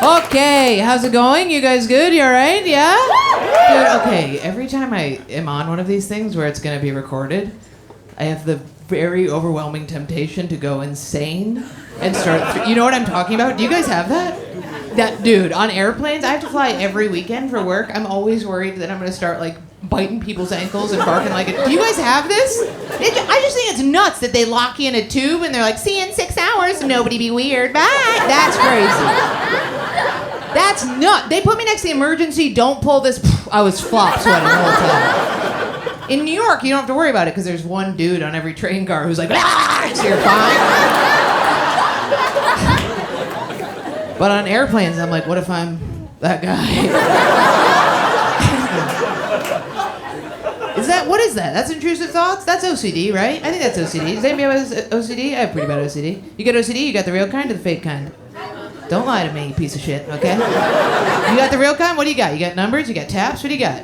Okay, how's it going? You guys good? You alright? Yeah? Good, okay, every time I am on one of these things where it's gonna be recorded, I have the very overwhelming temptation to go insane and start... You know what I'm talking about? Do you guys have that? That, dude, on airplanes, I have to fly every weekend for work. I'm always worried that I'm gonna start, like, biting people's ankles and barking like a... Do you guys have this? I just think it's nuts that they lock you in a tube and they're like, see you in 6 hours, nobody be weird, bye. That's crazy. That's nuts. They put me next to the emergency, don't pull this... I was flop sweating the whole time. In New York, you don't have to worry about it because there's one dude on every train car who's like, ah, so you're fine. But on airplanes, I'm like, what if I'm that guy? What is that? That's intrusive thoughts? That's OCD, right? I think that's OCD. Does anybody have OCD? I have pretty bad OCD. You get OCD, you got the real kind or the fake kind? Don't lie to me, you piece of shit, okay? You got the real kind? What do you got? You got numbers? You got taps? What do you got?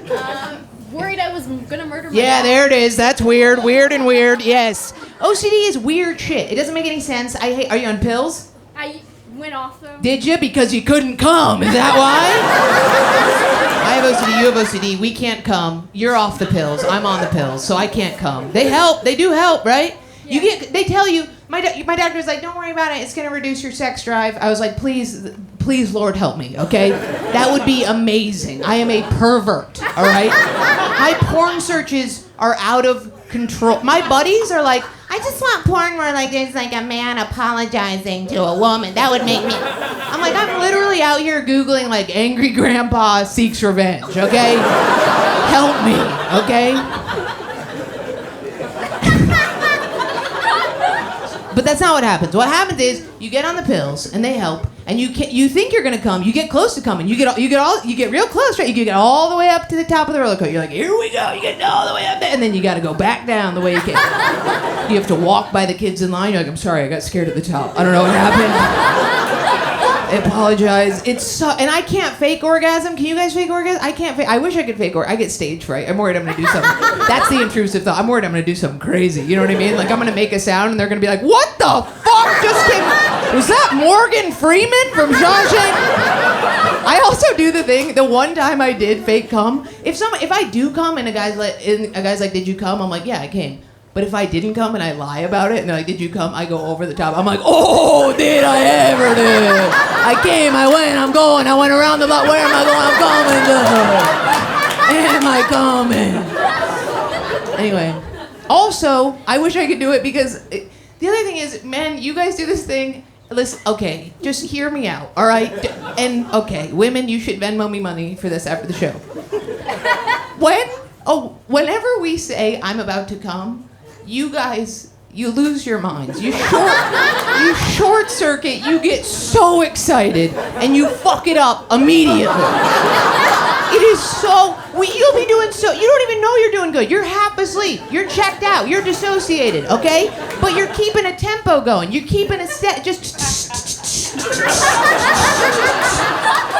Worried I was gonna murder my Yeah, dad. there it is. That's weird. Weird and weird. Yes. OCD is weird shit. It doesn't make any sense. Are you on pills? I went off them. Did you? Because you couldn't come. Is that why? I have OCD. You have OCD. We can't come. You're off the pills. I'm on the pills, so I can't come. They help. They do help, right? Yeah. They tell you. My doctor's like, don't worry about it. It's gonna reduce your sex drive. I was like, please, Lord, help me. Okay, that would be amazing. I am a pervert. All right. My porn searches are out of control. My buddies are like, I just want porn where like there's like a man apologizing to a woman. That would make me... I'm like, I'm literally out here Googling like angry grandpa seeks revenge, okay? Help me, okay? But that's not what happens. What happens is you get on the pills and they help, and you think you're gonna come. You get close to coming. You get real close, right? You get all the way up to the top of the roller coaster. You're like, here we go. You get all the way up there, and then you got to go back down the way you came. You have to walk by the kids in line. You're like, I'm sorry, I got scared at the top. I don't know what happened. I apologize. And I can't fake orgasm. Can you guys fake orgasm? I can't fake. I wish I could fake orgasm. I get stage fright. I'm worried I'm gonna do something. That's the intrusive thought. I'm worried I'm gonna do something crazy. You know what I mean? Like I'm gonna make a sound and they're gonna be like, what the fuck just came? Was that Morgan Freeman from Shawshank? I also do the one time I did fake cum. If I do cum and a guy's like, did you cum? I'm like, yeah, I came. But if I didn't come and I lie about it and they're like, did you come? I go over the top. I'm like, oh, did I ever do? I came, I went, I'm going, I went around the block. Where am I going? I'm coming. Am I coming? Anyway, also, I wish I could do it because the other thing is, man, you guys do this thing. Listen, okay, just hear me out, all right? And, okay, women, you should Venmo me money for this after the show. Whenever we say I'm about to come, you guys, you lose your minds. You short circuit, you get so excited, and you fuck it up immediately. It is so, you'll be doing so, you don't even know you're doing good. You're half asleep, you're checked out, you're dissociated, okay? But you're keeping a tempo going. You're keeping a set, just...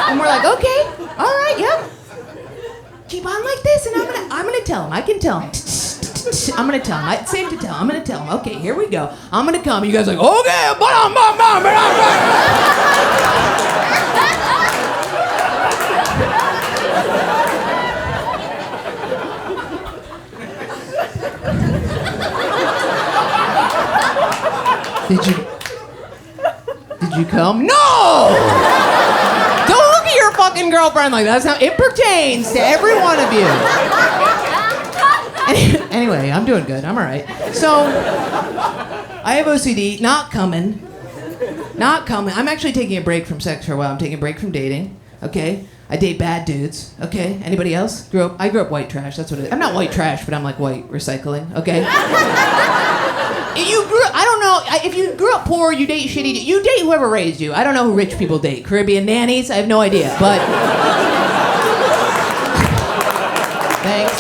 And we're like, okay, all right, yep. Keep on like this, and I'm gonna tell him. I can tell him. I'm gonna tell him. It's safe to tell him. I'm gonna tell him. Okay, here we go. I'm gonna come. You guys are like, okay, Did you come? No! Your fucking girlfriend like that's how it pertains to every one of you. Anyway, I'm doing good. I'm all right. So I have OCD. Not coming. I'm actually taking a break from sex for a while. I'm taking a break from dating. Okay. I date bad dudes. Okay. Anybody else? I grew up white trash. That's what it is. I'm not white trash, but I'm like white recycling. Okay. I don't know, if you grew up poor, you date shitty, you date whoever raised you. I don't know who rich people date. Caribbean nannies? I have no idea, but... Thanks.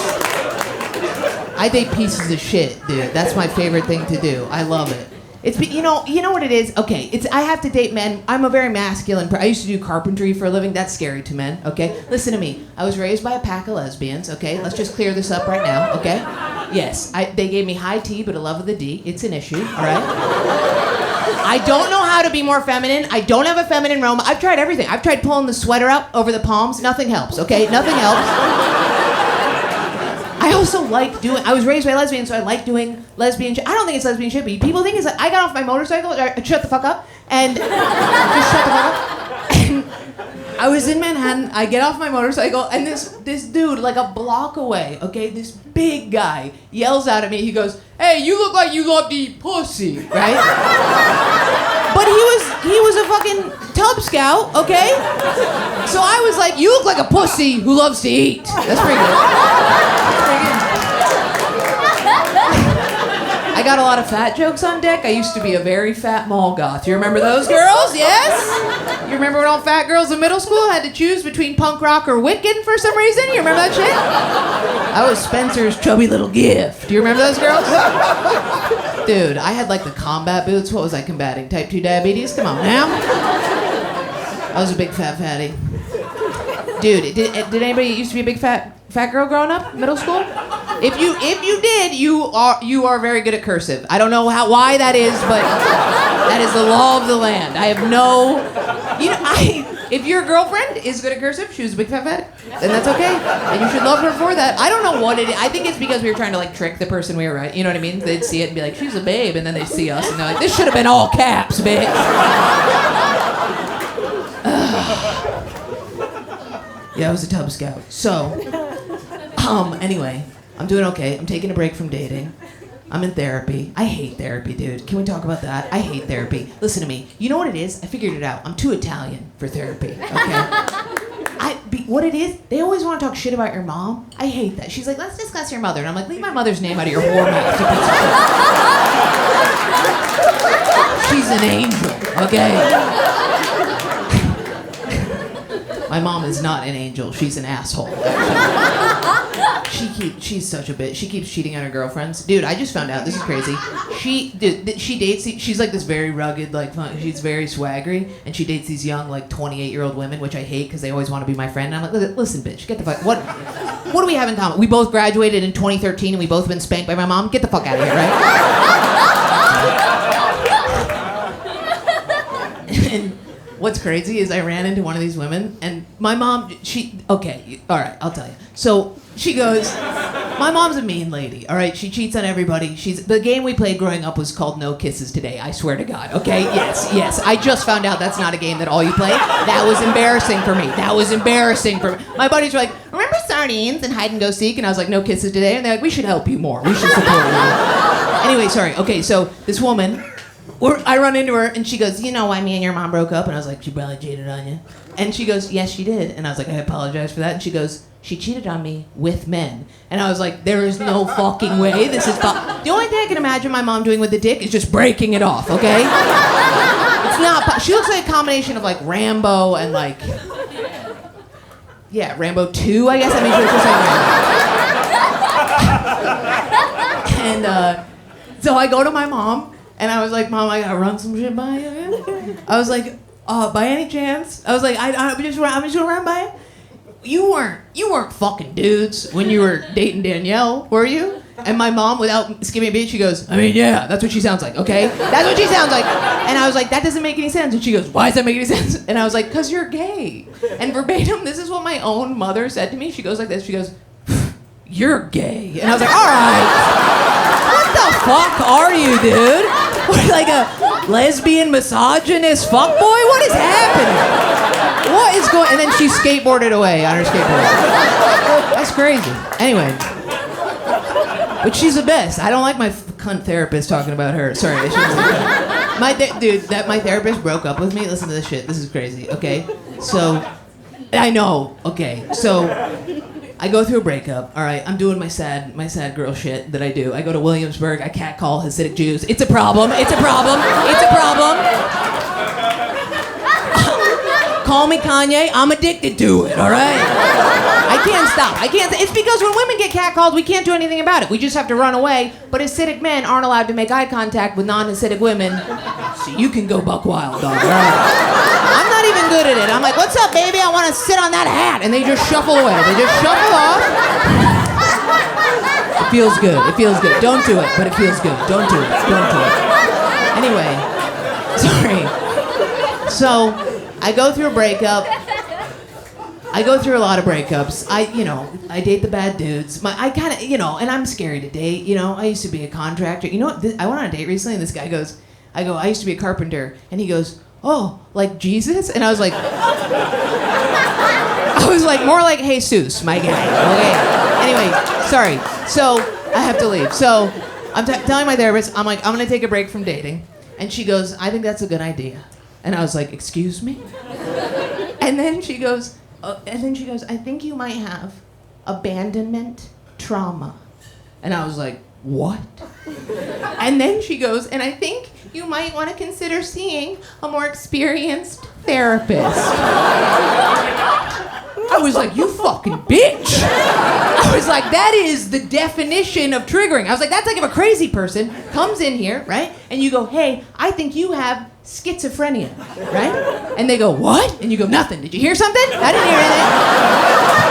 I date pieces of shit, dude. That's my favorite thing to do. I love it. You know what it is? Okay, I have to date men. I'm a very masculine I used to do carpentry for a living. That's scary to men, okay? Listen to me. I was raised by a pack of lesbians, okay? Let's just clear this up right now, okay? Yes, they gave me high T, but a love of the D. It's an issue, all right? I don't know how to be more feminine. I don't have a feminine realm. I've tried everything. I've tried pulling the sweater out over the palms. Nothing helps, okay? Nothing helps. I also like doing, I was raised by lesbians, so I like doing lesbian shit. I don't think it's lesbian shit, but people think it's like, I got off my motorcycle, shut the fuck up, and just shut the fuck up. And I was in Manhattan, I get off my motorcycle, and this dude, like a block away, okay, this big guy, yells out at me, he goes, "Hey, you look like you love to eat pussy," right? But he was a fucking tub scout, okay? So I was like, "You look like a pussy who loves to eat." That's pretty good. I got a lot of fat jokes on deck. I used to be a very fat mall goth. You remember those girls? Yes? You remember when all fat girls in middle school had to choose between punk rock or Wiccan for some reason? You remember that shit? I was Spencer's chubby little gift. Do you remember those girls? Dude, I had like the combat boots. What was I combating? Type 2 diabetes? Come on now. I was a big fat fatty. Dude, did anybody used to be a big fat girl growing up, middle school? If you did, you are very good at cursive. I don't know why that is, but that is the law of the land. I have no, if your girlfriend is good at cursive, she was a big fat fatty, then that's okay, and you should love her for that. I don't know what it is. I think it's because we were trying to like trick the person we were, right? You know what I mean? They'd see it and be like, "She's a babe," and then they'd see us and they're like, "This should have been all caps, bitch." Yeah, I was a tub scout. So, anyway, I'm doing okay. I'm taking a break from dating. I'm in therapy. I hate therapy, dude. Can we talk about that? I hate therapy. Listen to me. You know what it is? I figured it out. I'm too Italian for therapy, okay? What it is, they always want to talk shit about your mom. I hate that. She's like, "Let's discuss your mother." And I'm like, "Leave my mother's name out of your whore mouth. She's an angel, okay? My mom is not an angel. She's an asshole. She's such a bitch. She keeps cheating on her girlfriends. Dude, I just found out. This is crazy. She dates. She's like this very rugged, like she's very swaggery, and she dates these young, like 28-year-old women, which I hate because they always want to be my friend. And I'm like, "Listen, bitch, get the fuck. What do we have in common? We both graduated in 2013, and we both been spanked by my mom. Get the fuck out of here, right?" And what's crazy is I ran into one of these women, and my mom, okay, all right, I'll tell you. So she goes, "My mom's a mean lady, all right? She cheats on everybody. The game we played growing up was called No Kisses Today, I swear to God, okay? Yes. I just found out that's not a game that all you play. That was embarrassing for me. My buddies were like, "Remember sardines and hide and go seek?" And I was like, "No Kisses Today." And they're like, "We should help you more. We should support you." Anyway, sorry. Okay, so this woman, I run into her, and she goes, "You know why me and your mom broke up?" And I was like, "She probably cheated on you." And she goes, "Yes, she did." And I was like, "I apologize for that." And she goes, "She cheated on me with men." And I was like, there is no fucking way this is the only thing I can imagine my mom doing with the dick is just breaking it off, okay? It's not, she looks like a combination of like Rambo and like, yeah, Rambo 2, I guess. I mean, she was like Rambo. And so I go to my mom, and I was like, "Mom, I gotta run some shit by you." I was like, "By any chance?" I was like, I'm just gonna run by you. You weren't fucking dudes when you were dating Danielle, were you? And my mom, without skipping a beat, she goes, "I mean, yeah, that's what she sounds like, okay? That's what she sounds like." And I was like, "That doesn't make any sense." And she goes, "Why does that make any sense?" And I was like, "'Cause you're gay." And verbatim, this is what my own mother said to me. She goes like this. She goes, "You're gay." And I was like, "All right. What the fuck are you, dude? What, like a lesbian misogynist fuckboy? What is happening? What is going?" And then she skateboarded away on her skateboard. That's crazy. Anyway, but she's the best. I don't like my cunt therapist talking about her. Sorry, my therapist broke up with me. Listen to this shit. This is crazy. Okay, so I know. Okay, so I go through a breakup. All right, I'm doing my sad girl shit that I do. I go to Williamsburg. I catcall Hasidic Jews. It's a problem. Call me Kanye. I'm addicted to it. All right. I can't stop. It's because when women get catcalled, we can't do anything about it. We just have to run away. But Hasidic men aren't allowed to make eye contact with non-Hasidic women. So you can go buck wild, dog. All right. I'm not even good at it. I'm like, "What's up, baby? I want to sit on that hat." And they just shuffle away. They just shuffle off. It feels good. Don't do it, but it feels good. Don't do it. Anyway, So I go through a breakup. I go through a lot of breakups. I date the bad dudes. I kind of, and I'm scary to date. I used to be a contractor. I went on a date recently, and this guy goes, I used to be a carpenter, and he goes, oh, like Jesus? And I was like, more like Jesus, my guy. Okay. Anyway, sorry. So I have to leave. So I'm telling my therapist, I'm like, I'm gonna take a break from dating, and she goes, I think that's a good idea. And I was like, excuse me? And then she goes, I think you might have abandonment trauma. And I was like, what? And then she goes, and I think you might want to consider seeing a more experienced therapist. I was like, you fucking bitch. I was like, that is the definition of triggering. I was like, that's like if a crazy person comes in here, right? And you go, hey, I think you have schizophrenia, right? And they go, what? And you go, nothing. Did you hear something? I didn't hear anything.